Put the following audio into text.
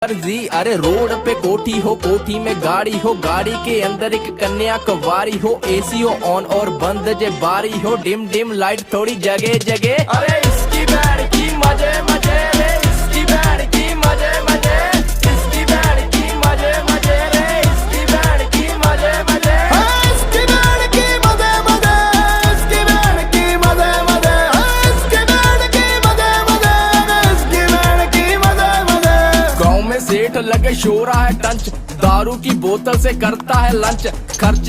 जी अरे रोड पे कोठी हो, कोठी में गाड़ी हो, गाड़ी के अंदर एक कन्या कवारी हो, एसी हो ऑन और बंद जे बारी हो, डिम डिम लाइट थोड़ी जगह जगह। अरे इसकी बैंड की मजे मजे रे, इसकी बैंड की मजे मजे, इसकी बैंड की मजे मजे रे, इसकी बैंड की मजे मजे, इसकी बैंड की मजे मजे, इसकी बैंड की मजे मजे, इसकी बैंड की मजे मजे, इसकी बैंड की मजे मजे। गाँव में सेठ लगे शोरा है टंच, दारू की बोतल से करता है लंच, खर्च